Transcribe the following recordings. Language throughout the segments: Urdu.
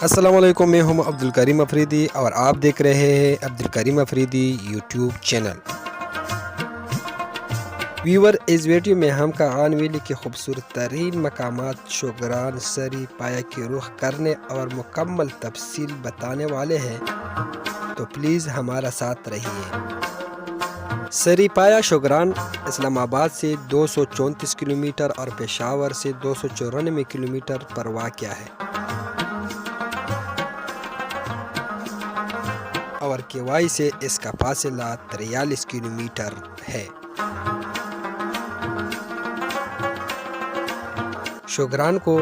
السلام علیکم، میں ہوں عبدالکریم افریدی اور آپ دیکھ رہے ہیں عبدالکریم افریدی یوٹیوب چینل۔ ویور اس ویڈیو میں ہم کا آن ویلی کے خوبصورت ترین مقامات شوگران سری پایا کی رخ کرنے اور مکمل تفصیل بتانے والے ہیں، تو پلیز ہمارا ساتھ رہیے۔ سری پایا شوگران اسلام آباد سے 234 کلومیٹر اور پشاور سے 294 کلومیٹر پر واقع ہے اور کیوائی سے اس کا فاصلہ 43 کلومیٹر ہے۔ شوگران کو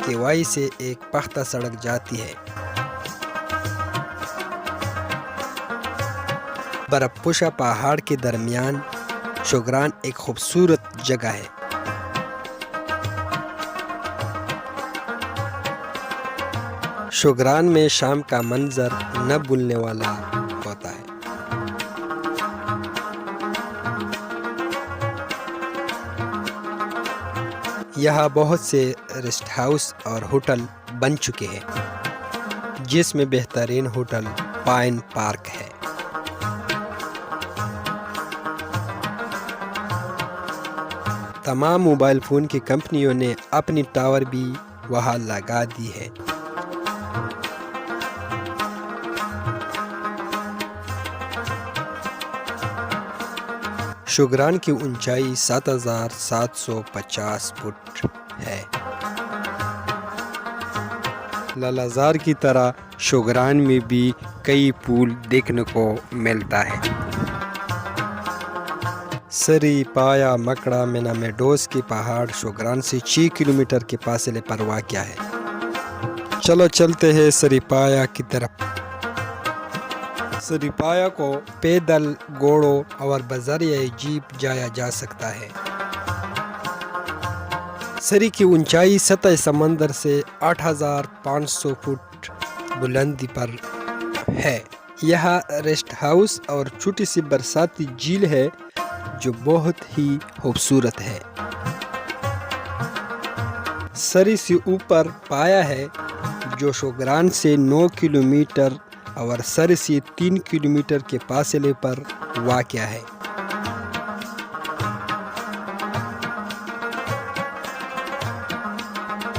کیوائی سے ایک پختہ سڑک جاتی ہے۔ برف پوشا پہاڑ کے درمیان شوگران ایک خوبصورت جگہ ہے۔ شوگران میں شام کا منظر نہ بھولنے والا ہوتا ہے۔ یہاں بہت سے ریسٹ ہاؤس اور ہوٹل بن چکے ہیں، جس میں بہترین ہوٹل پائن پارک ہے۔ تمام موبائل فون کی کمپنیوں نے اپنی ٹاور بھی وہاں لگا دی ہے۔ شوگران کی اونچائی 7750 فٹ ہے۔ لالازار کی طرح شوگران میں بھی کئی پول دیکھنے کو ملتا ہے۔ سری پایا مکڑا مینا میڈوز کی پہاڑ شوگران سے 6 کلومیٹر کے فاصلے پر واقع ہے۔ چلو چلتے ہیں سری پایا کی طرف۔ سری پایا کو پیدل، گھوڑوں اور بذریعہ جیپ جایا جا سکتا ہے۔ سری کی اونچائی سطح سمندر سے 8500 فٹ بلندی پر ہے۔ یہاں ریسٹ ہاؤس اور چھوٹی سی برساتی جھیل ہے جو بہت ہی خوبصورت ہے۔ سری سے اوپر پایا ہے جو شوگران سے 9 کلومیٹر اور سری سے 3 کلومیٹر کے فاصلے پر واقع ہے۔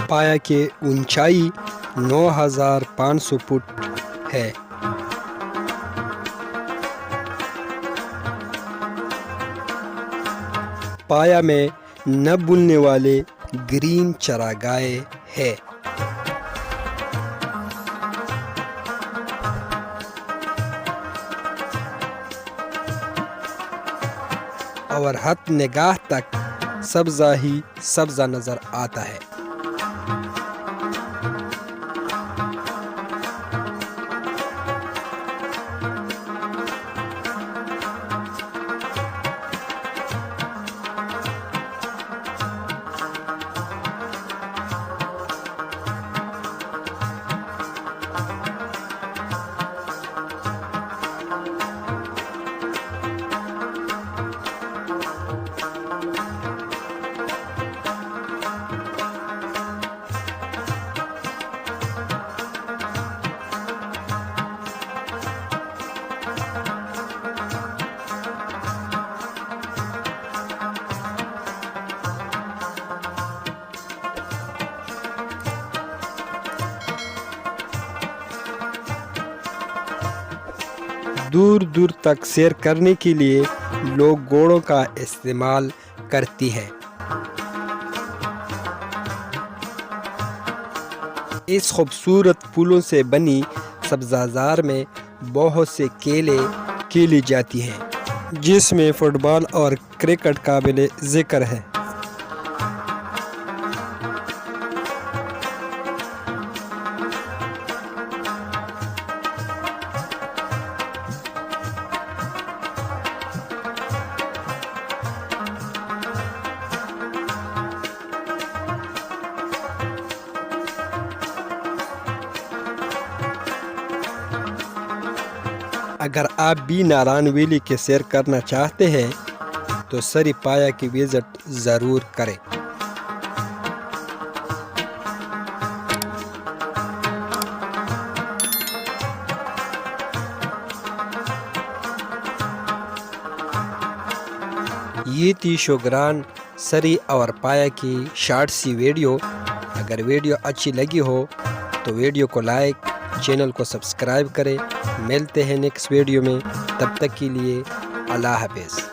پایا کی اونچائی 9500 فٹ ہے۔ پایا میں نہ بھولنے والے گرین چراگاہیں ہے۔ اور حد نگاہ تک سبزہ ہی سبزہ نظر آتا ہے۔ دور دور تک سیر کرنے کے لیے لوگ گھوڑوں کا استعمال کرتی ہیں۔ اس خوبصورت پھولوں سے بنی سبزہ زار میں بہت سے کھیلیں کھیلی جاتی ہیں، جس میں فٹ بال اور کرکٹ قابل ذکر ہے۔ اگر آپ بھی ناران ویلی کی سیر کرنا چاہتے ہیں تو سری پایا کی وزٹ ضرور کریں۔ یہ تھی شوگران سری اور پایا کی شارٹ سی ویڈیو۔ اگر ویڈیو اچھی لگی ہو تو ویڈیو کو لائک، چینل کو سبسکرائب کریں۔ ملتے ہیں نیکسٹ ویڈیو میں، تب تک کے لیے اللہ حافظ۔